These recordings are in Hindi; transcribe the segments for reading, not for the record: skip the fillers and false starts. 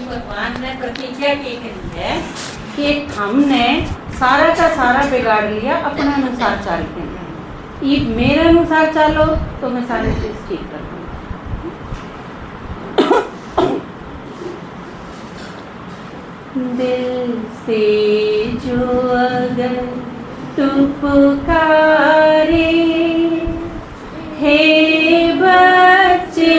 भगवान ने प्रतिज्ञा की है कि हमने सारा का सारा बिगाड़ लिया, अपने अनुसार चलते हैं। ये मेरे अनुसार चलो तो मैं सारी चीज ठीक कर दूंगा। दिल से जो अगर तू पुकारे, हे बच्चे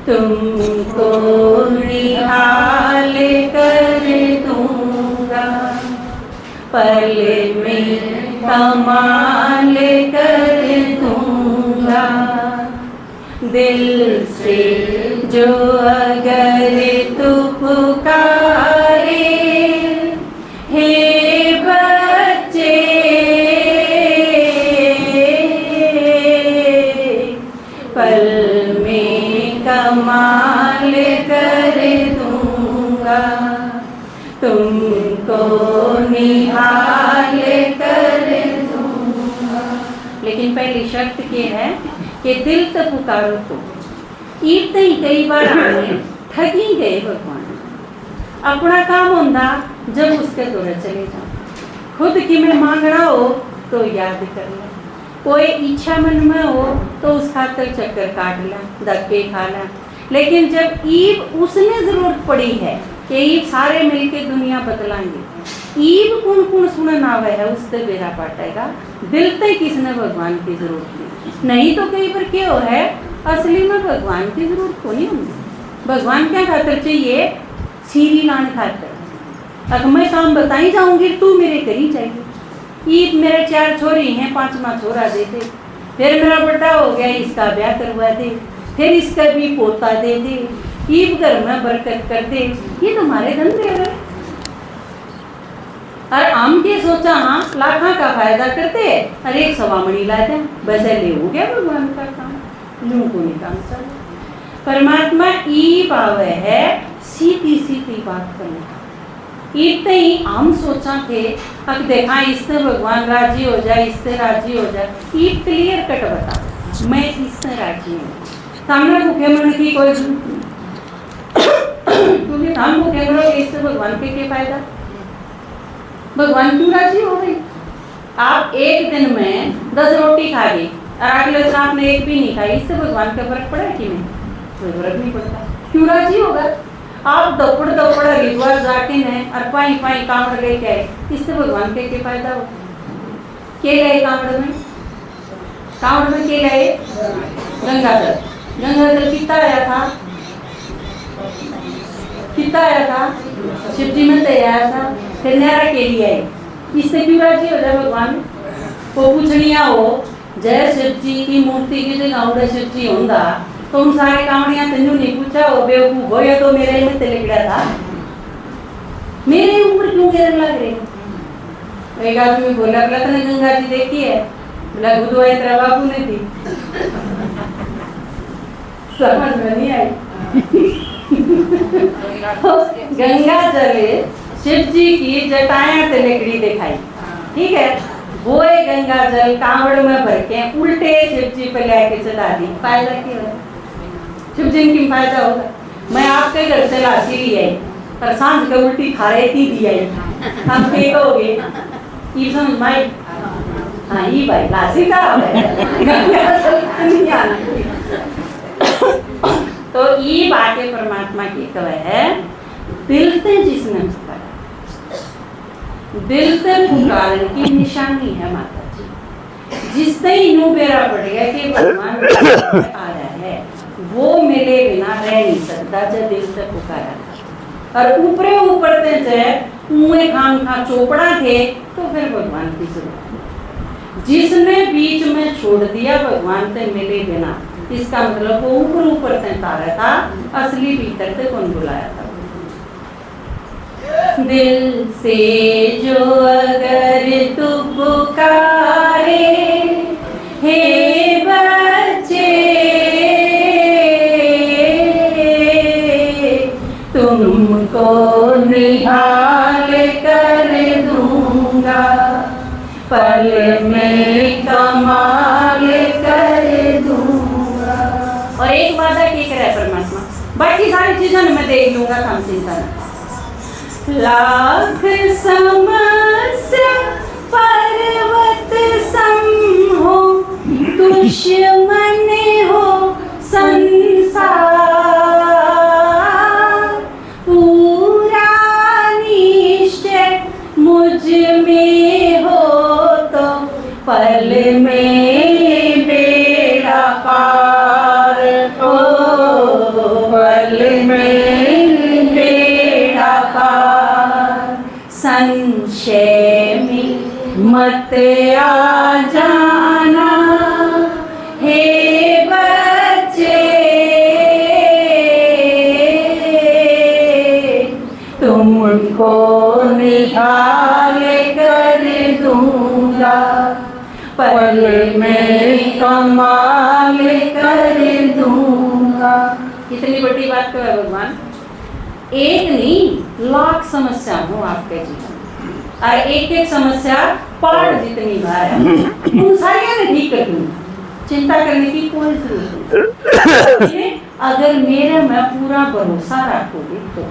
तुमको निहाल कर दूंगा, पल में कमाल कर दूंगा। दिल से जो अगर तू पुकारे, हे बच्चे पल में कमाल कर दूंगा, तुमको निहाल कर दूंगा। लेकिन पहली शर्त ये है कि दिल से पुकारो तो। ईद ही कई बार आने ठगी गए भगवान। अपना काम होता जब उसके दौरे चले जाओ। खुद की में मांगना हो तो याद कर ले, कोई इच्छा मन में हो तो उस खातर चक्कर काट ला, धक्के खा ला। लेकिन जब ईब उसने जरूरत पड़ी है कि ईब सारे मिलके दुनिया बदलाएंगे, ईब कौन कौन सुनन आवे है उससे बेरा पाटेगा। दिल ते किसने भगवान की जरूरत नहीं तो कई बार क्या हो है असली में भगवान की जरूरत को नहीं होगी। भगवान क्या खातर चाहिए? सीरी लाने खातर। अगर मैं काम बताई जाऊंगी तू मेरे करी चाहिए। ईद मेरे 4 छोरी हैं, 5वां छोरा दे दे, फिर मेरा बड़ा हो गया इसका ब्याह करवा दे, फिर इसका भी पोता दे दे, ईद घर में बरकत कर दे। ये तुम्हारे धंधे है। और हम के सोचा हाँ लाखा का फायदा करते अरे एक सवामणी लाते बस ले हो गया भगवान का काम। यूं को नहीं काम चल। परमात्मा ई पावे है सीधी सीधी बात करना। इतने ही हम सोचा थे अब देखा इससे भगवान राजी हो जाए, इससे राजी हो जाए। ये क्लियर कट बता मैं इससे राजी हूँ। सामने भूखे मन की कोई क्योंकि हम भूखे मरो इससे भगवान के क्या फायदा? भगवान क्यों राजी हो गई? आप एक दिन में 10 रोटी खा गई और अगले दिन आपने एक भी नहीं खाई, इससे भगवान का फर्क पड़ा कि नहीं? कोई फर्क नहीं पड़ता। क्यों राजी होगा? आप दौड़ हरिद्वार जाके ने और पाई पाई कांवड़ लेके आए, इससे भगवान के क्या फायदा हो? के लाए कांवड़ में? कांवड़ में के लाए? गंगाजल। गंगाजल कितना आया था? कितना आया था? शिव जी में तैयार था, फिर नहरा के लिए आए। इससे क्यों राजी हो जाए भगवान? वो पूछनिया हो जय शिव जी की मूर्ति की जगह उड़े शिव जी होंगे तुम सारे कावड़िया तेनू नहीं पूछा हो बेवकूफ हो या तो मेरे में तेले गिरा था, मेरे ऊपर क्यों गिरने लग रहे? एक आदमी बोला तने गंगा जी देखी है? बोला गुरुआ तेरा बाबू ने थी। समझ में नहीं आई। गंगा जल शिव जी की जटाएं तिलकड़ी दिखाई, ठीक है। वो गंगा जल कांवड़ में भर के उल्टे शिव जी पे लेके चला दी। फायदा क्या है? शिव जी की फायदा होगा? मैं आपके घर से लासी ली आई पर सांझ के उल्टी खा रही थी दी आई, हम पे कहोगे ये समझ माई? हाँ ये भाई लासी का है गंगा जल नहीं आना। तो ये बातें परमात्मा की कहे है दिल से जिसने पुकारा, दिल से पुकारने की निशानी है माता जी। जिससे यूं बेरा पड़ गया कि भगवान आ रहा है वो मिले बिना रह नहीं सकता जब दिल से पुकारा। और ऊपरे ऊपर से कुएं खाम खा चोपड़ा थे तो फिर भगवान की जरूरत। जिसने बीच में छोड़ दिया भगवान से मिले बिना, इसका मतलब वो ऊपर से तारा था, असली भीतर से कौन बुलाया था? दिल से जो अगर तू पुकारे, हे बच्चे तुमको निहाल कर दूंगा, पल में कमाल कर दूंगा। बाकी सारी चीजें मैं देख लूंगा, काम चिंता न। लाख समस्या पर्वत सम हो, दुश्मन हो संसार, पूरा निश्चय मुझ में हो तो पल में बेड़ा पार हो, पल में बेड़ा पार। संशय में मत आ जाना हे बच्चे, तुमको निहाल कर दूंगा, पल में कमाल कर दूंगा। कितनी बड़ी बात तो है भगवान। एक नहीं, लाख समस्या हो आपके जीवन, और एक एक समस्या पहाड़ जितनी बार है, उन सारी मैं ठीक कर दूंगा, चिंता करने की कोई जरूरत नहीं। अगर मेरे में पूरा भरोसा रखोगे तो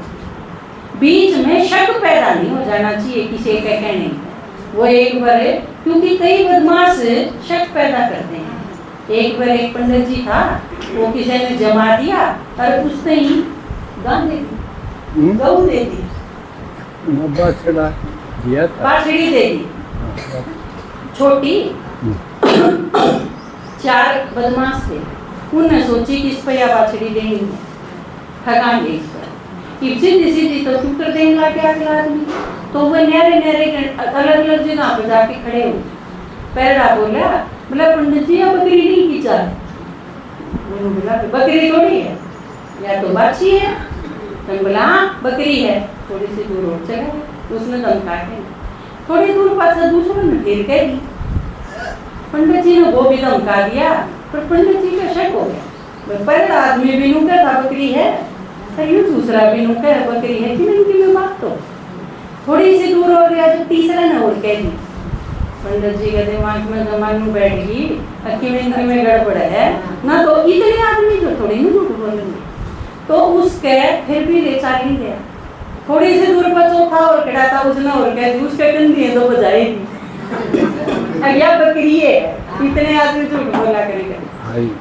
बीच में शक पैदा नहीं हो जाना चाहिए किसी के कहने में। वो एक बार है, क्योंकि कई बदमाश शक पैदा करते हैं। एक बार एक पंडित जी था, वो किसी ने जमा दिया और उसने ही गऊ दे दी, बाछड़ी दे दी छोटी। 4 बदमाश थे, उन्होंने सोची कि इस पर या बाछड़ी देंगे, ठगाएंगे इस पर, सीधी सीधी तो चुप कर देने लगे अगला आदमी। तो वो न्यारे न्यारे अलग अलग जगह पर जाके खड़े हो, पहला बोला पंडित जी या बकरी नहीं की चाल, बोला बकरी थोड़ी है, या तो बाछी है। तो बोला हाँ बकरी है, थोड़ी सी दूर और चले, उसने धमका के थोड़ी दूर पास दूसरों ने फिर कह दी। पंडित जी ने वो भी धमका दिया, पर पंडित जी का शक हो गया, पहला आदमी भी नू था बकरी है, यूं दूसरा भी नू बकरी है कि नहीं बात। तो थोड़ी सी दूर हो गया, जो तीसरा ने और कह दी। पंडित जी के दिमाग में जमान बैठ गई कि में गड़बड़ है ना, तो इतने आदमी जो थोड़ी नहीं झूठ बोलेंगे। तो उसके फिर भी ले चाल नहीं गया, थोड़ी सी दूर पर चौथा और खड़ा था, उसने और कह दी, उसके कंधे तो बजाएगी या बकरी है, इतने आदमी झूठ बोला करेंगे।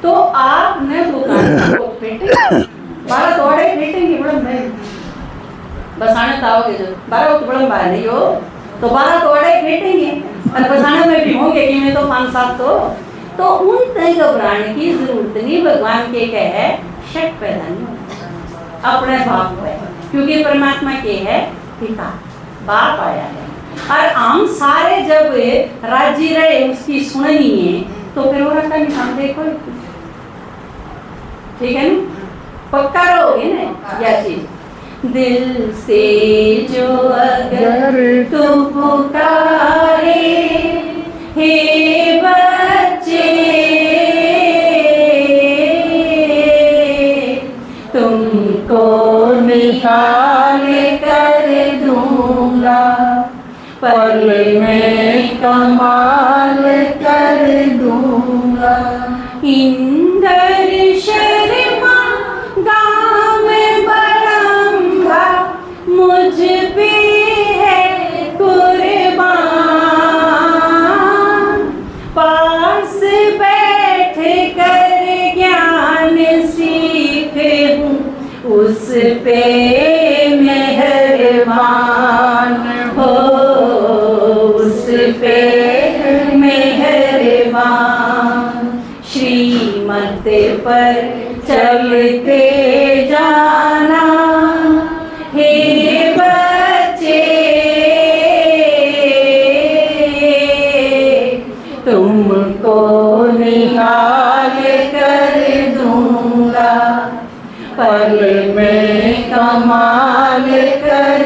तो आपने दुकान को फेंटे 12 तोड़े फेंटेंगे बड़ा मैं बसाने ताओगे, जो 12 तो बड़ा बाहर नहीं हो तो 12 तोड़े फेंटेंगे और बसाने में भी होंगे कि मैं तो 5-7 तो उन तय घबराने की जरूरत नहीं। भगवान के कहे शक पैदा नहीं होता अपने बाप पे, क्योंकि परमात्मा के है पिता, बाप आया है। और हम सारे जब राजी रहे उसकी सुननी है, तो फिर वो रखा निशान देखो, ठीक है ना, पक्का रहोगे ना यह चीज। दिल से जो अगर तू पुकारे हे बच्चे, तुमको निहाल कर दूंगा, पल में कमाल कर दूंगा। इंदर शर्मा गाँव बड़ंगा, मुझ पे है कुर्बान, पास बैठ कर ज्ञान सीख हूँ उस पे मेहरबान हो, उस पे मेहरबान। श्रीमत पर चलते जाना हे बच्चे, तुमको निहाल कर दूंगा, पल में कमाल कर